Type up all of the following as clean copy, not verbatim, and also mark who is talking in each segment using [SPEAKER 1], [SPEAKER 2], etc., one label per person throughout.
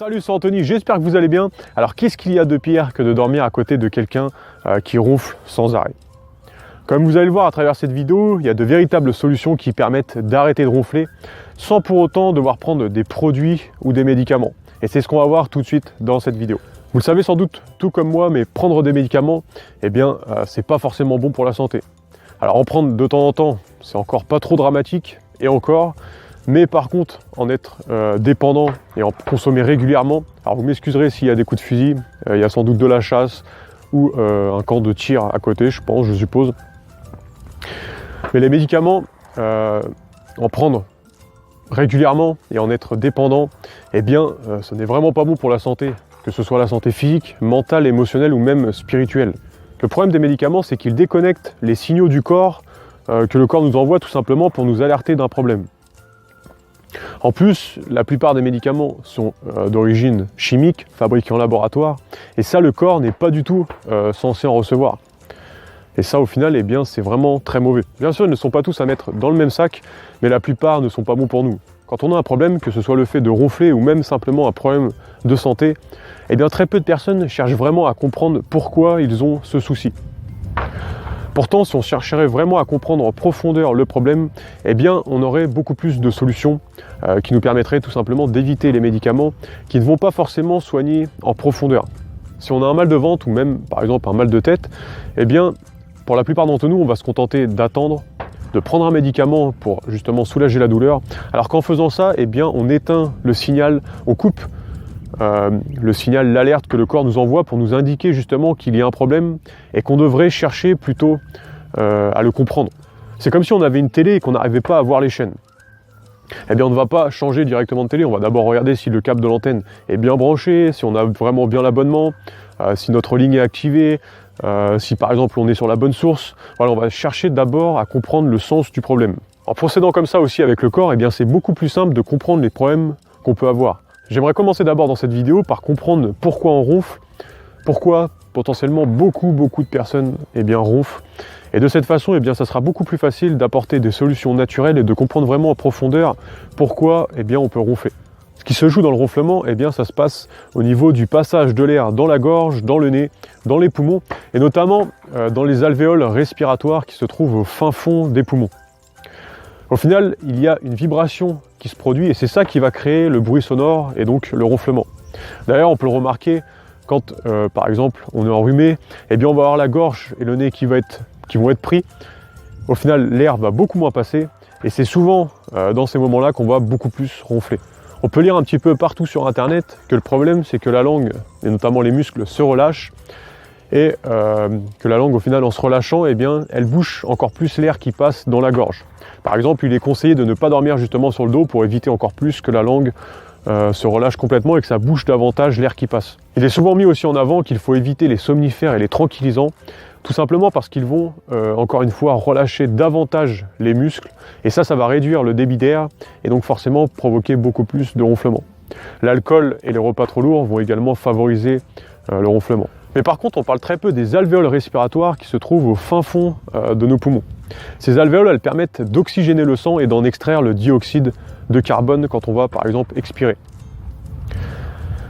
[SPEAKER 1] Salut, c'est Anthony, j'espère que vous allez bien. Alors qu'est-ce qu'il y a de pire que de dormir à côté de quelqu'un qui ronfle sans arrêt? Comme vous allez le voir à travers cette vidéo, il y a de véritables solutions qui permettent d'arrêter de ronfler sans pour autant devoir prendre des produits ou des médicaments. Et c'est ce qu'on va voir tout de suite dans cette vidéo. Vous le savez sans doute, tout comme moi, mais prendre des médicaments, eh bien, c'est pas forcément bon pour la santé. Alors en prendre de temps en temps, c'est encore pas trop dramatique, et encore, mais par contre, en être dépendant et en consommer régulièrement, alors vous m'excuserez s'il y a des coups de fusil, il y a sans doute de la chasse ou un camp de tir à côté, je pense, je suppose. Mais les médicaments, en prendre régulièrement et en être dépendant, eh bien, ce n'est vraiment pas bon pour la santé, que ce soit la santé physique, mentale, émotionnelle ou même spirituelle. Le problème des médicaments, c'est qu'ils déconnectent les signaux du corps que le corps nous envoie tout simplement pour nous alerter d'un problème. En plus, la plupart des médicaments sont d'origine chimique, fabriqués en laboratoire, et ça, le corps n'est pas du tout censé en recevoir. Et ça, au final, eh bien, c'est vraiment très mauvais. Bien sûr, ils ne sont pas tous à mettre dans le même sac, mais la plupart ne sont pas bons pour nous. Quand on a un problème, que ce soit le fait de ronfler ou même simplement un problème de santé, eh bien, très peu de personnes cherchent vraiment à comprendre pourquoi ils ont ce souci. Pourtant, si on chercherait vraiment à comprendre en profondeur le problème, eh bien, on aurait beaucoup plus de solutions qui nous permettraient tout simplement d'éviter les médicaments qui ne vont pas forcément soigner en profondeur. Si on a un mal de ventre ou même, par exemple, un mal de tête, eh bien, pour la plupart d'entre nous, on va se contenter d'attendre, de prendre un médicament pour justement soulager la douleur, alors qu'en faisant ça, eh bien, on éteint le signal, on coupe le signal, l'alerte que le corps nous envoie pour nous indiquer justement qu'il y a un problème et qu'on devrait chercher plutôt à le comprendre. C'est comme si on avait une télé et qu'on n'arrivait pas à voir les chaînes. Eh bien, on ne va pas changer directement de télé, on va d'abord regarder si le câble de l'antenne est bien branché, si on a vraiment bien l'abonnement, si notre ligne est activée, si par exemple on est sur la bonne source. Voilà, on va chercher d'abord à comprendre le sens du problème. En procédant comme ça aussi avec le corps, eh bien, c'est beaucoup plus simple de comprendre les problèmes qu'on peut avoir. J'aimerais commencer d'abord dans cette vidéo par comprendre pourquoi on ronfle, pourquoi potentiellement beaucoup de personnes eh bien, ronflent. Et de cette façon, eh bien, ça sera beaucoup plus facile d'apporter des solutions naturelles et de comprendre vraiment en profondeur pourquoi eh bien, on peut ronfler. Ce qui se joue dans le ronflement, eh bien, ça se passe au niveau du passage de l'air dans la gorge, dans le nez, dans les poumons, et notamment dans les alvéoles respiratoires qui se trouvent au fin fond des poumons. Au final, il y a une vibration qui se produit et c'est ça qui va créer le bruit sonore et donc le ronflement. D'ailleurs, on peut le remarquer quand, par exemple, on est enrhumé, eh bien, on va avoir la gorge et le nez qui vont être pris. Au final, l'air va beaucoup moins passer et c'est souvent dans ces moments-là qu'on va beaucoup plus ronfler. On peut lire un petit peu partout sur Internet que le problème, c'est que la langue, et notamment les muscles, se relâchent et que la langue, au final, en se relâchant, eh bien, elle bouche encore plus l'air qui passe dans la gorge. Par exemple, il est conseillé de ne pas dormir justement sur le dos pour éviter encore plus que la langue se relâche complètement et que ça bouche davantage l'air qui passe. Il est souvent mis aussi en avant qu'il faut éviter les somnifères et les tranquillisants, tout simplement parce qu'ils vont, encore une fois, relâcher davantage les muscles et ça va réduire le débit d'air et donc forcément provoquer beaucoup plus de ronflement. L'alcool et les repas trop lourds vont également favoriser le ronflement. Mais par contre, on parle très peu des alvéoles respiratoires qui se trouvent au fin fond de nos poumons. Ces alvéoles, elles permettent d'oxygéner le sang et d'en extraire le dioxyde de carbone quand on va, par exemple, expirer.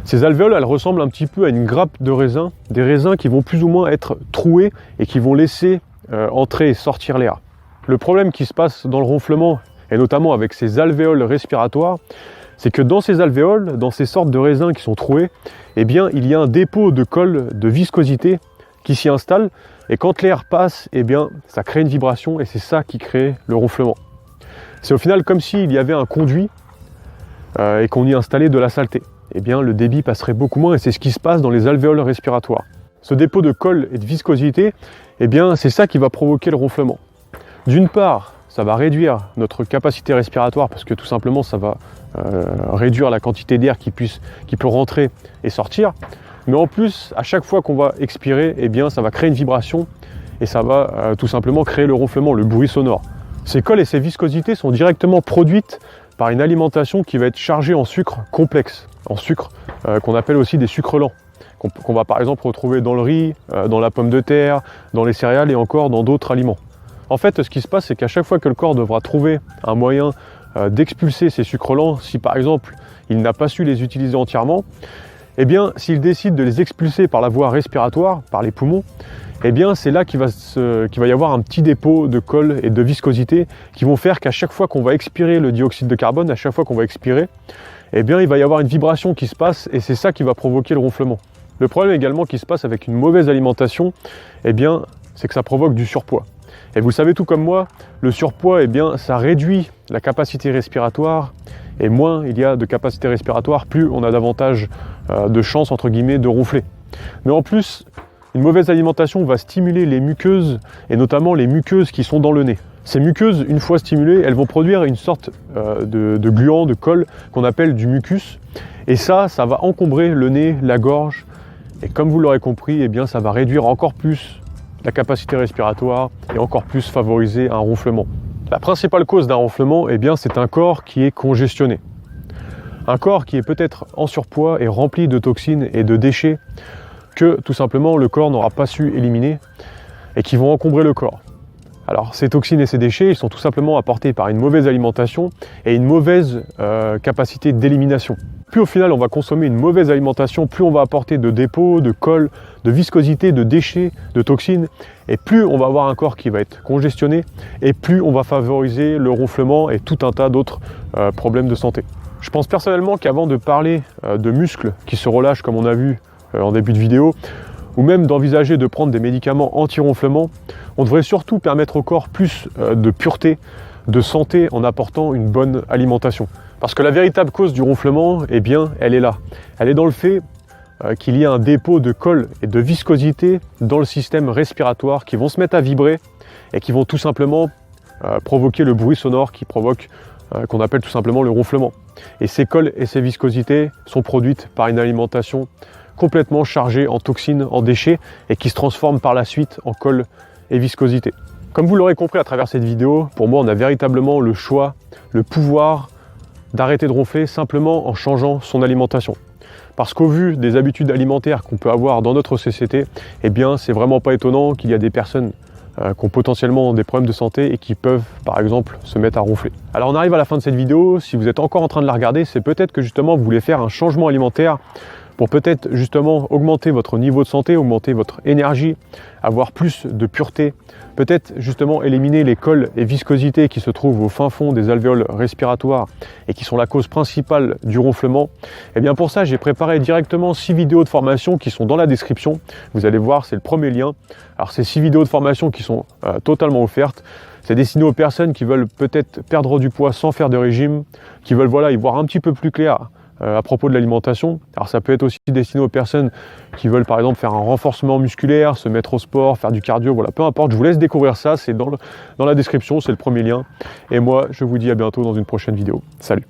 [SPEAKER 1] Ces alvéoles, elles ressemblent un petit peu à une grappe de raisins, des raisins qui vont plus ou moins être troués et qui vont laisser entrer et sortir l'air. Le problème qui se passe dans le ronflement, et notamment avec ces alvéoles respiratoires, c'est que dans ces alvéoles, dans ces sortes de raisins qui sont troués, eh bien, il y a un dépôt de colle de viscosité qui s'y installe et quand l'air passe, eh bien, ça crée une vibration et c'est ça qui crée le ronflement. C'est au final comme s'il y avait un conduit et qu'on y installait de la saleté. Eh bien, le débit passerait beaucoup moins et c'est ce qui se passe dans les alvéoles respiratoires. Ce dépôt de colle et de viscosité, eh bien, c'est ça qui va provoquer le ronflement. D'une part, ça va réduire notre capacité respiratoire parce que tout simplement, ça va réduire la quantité d'air qui peut rentrer et sortir. Mais en plus, à chaque fois qu'on va expirer, eh bien, ça va créer une vibration et ça va tout simplement créer le ronflement, le bruit sonore. Ces colles et ces viscosités sont directement produites par une alimentation qui va être chargée en sucre complexe, en sucre qu'on appelle aussi des sucres lents, qu'on va par exemple retrouver dans le riz, dans la pomme de terre, dans les céréales et encore dans d'autres aliments. En fait, ce qui se passe, c'est qu'à chaque fois que le corps devra trouver un moyen d'expulser ces sucres lents, si par exemple il n'a pas su les utiliser entièrement, eh bien s'il décide de les expulser par la voie respiratoire, par les poumons, eh bien c'est là qu'il va y avoir un petit dépôt de colle et de viscosité qui vont faire qu'à chaque fois qu'on va expirer le dioxyde de carbone, à chaque fois qu'on va expirer, eh bien il va y avoir une vibration qui se passe et c'est ça qui va provoquer le ronflement. Le problème également qui se passe avec une mauvaise alimentation, eh bien c'est que ça provoque du surpoids. Et vous le savez tout comme moi, le surpoids, eh bien, ça réduit la capacité respiratoire, et moins il y a de capacité respiratoire, plus on a davantage de chances, entre guillemets, de ronfler. Mais en plus, une mauvaise alimentation va stimuler les muqueuses, et notamment les muqueuses qui sont dans le nez. Ces muqueuses, une fois stimulées, elles vont produire une sorte de gluant, de colle, qu'on appelle du mucus, et ça va encombrer le nez, la gorge, et comme vous l'aurez compris, eh bien, ça va réduire encore plus la capacité respiratoire et encore plus favoriser un ronflement. La principale cause d'un ronflement, eh bien, c'est un corps qui est congestionné. Un corps qui est peut-être en surpoids et rempli de toxines et de déchets que tout simplement le corps n'aura pas su éliminer et qui vont encombrer le corps. Alors ces toxines et ces déchets, ils sont tout simplement apportés par une mauvaise alimentation et une mauvaise capacité d'élimination. Plus au final on va consommer une mauvaise alimentation, plus on va apporter de dépôts, de colle, de viscosité, de déchets, de toxines, et plus on va avoir un corps qui va être congestionné, et plus on va favoriser le ronflement et tout un tas d'autres problèmes de santé. Je pense personnellement qu'avant de parler de muscles qui se relâchent comme on a vu en début de vidéo, ou même d'envisager de prendre des médicaments anti-ronflement, on devrait surtout permettre au corps plus de pureté, de santé en apportant une bonne alimentation. Parce que la véritable cause du ronflement, eh bien, elle est là. Elle est dans le fait qu'il y a un dépôt de colle et de viscosité dans le système respiratoire qui vont se mettre à vibrer et qui vont tout simplement provoquer le bruit sonore qui provoque, qu'on appelle tout simplement le ronflement. Et ces colles et ces viscosités sont produites par une alimentation complètement chargée en toxines, en déchets et qui se transforme par la suite en colle et viscosité. Comme vous l'aurez compris à travers cette vidéo, pour moi on a véritablement le choix, le pouvoir d'arrêter de ronfler simplement en changeant son alimentation. Parce qu'au vu des habitudes alimentaires qu'on peut avoir dans notre société, eh bien c'est vraiment pas étonnant qu'il y a des personnes qui ont potentiellement des problèmes de santé et qui peuvent par exemple se mettre à ronfler. Alors on arrive à la fin de cette vidéo, si vous êtes encore en train de la regarder, c'est peut-être que justement vous voulez faire un changement alimentaire pour peut-être justement augmenter votre niveau de santé, augmenter votre énergie, avoir plus de pureté, peut-être justement éliminer les colles et viscosités qui se trouvent au fin fond des alvéoles respiratoires et qui sont la cause principale du ronflement. Et bien pour ça, j'ai préparé directement 6 vidéos de formation qui sont dans la description. Vous allez voir, c'est le premier lien. Alors ces 6 vidéos de formation qui sont totalement offertes. C'est destiné aux personnes qui veulent peut-être perdre du poids sans faire de régime, qui veulent y voir un petit peu plus clair à propos de l'alimentation. Alors ça peut être aussi destiné aux personnes qui veulent par exemple faire un renforcement musculaire, se mettre au sport, faire du cardio, voilà, peu importe, je vous laisse découvrir ça, c'est dans la description, c'est le premier lien. Et moi, je vous dis à bientôt dans une prochaine vidéo. Salut!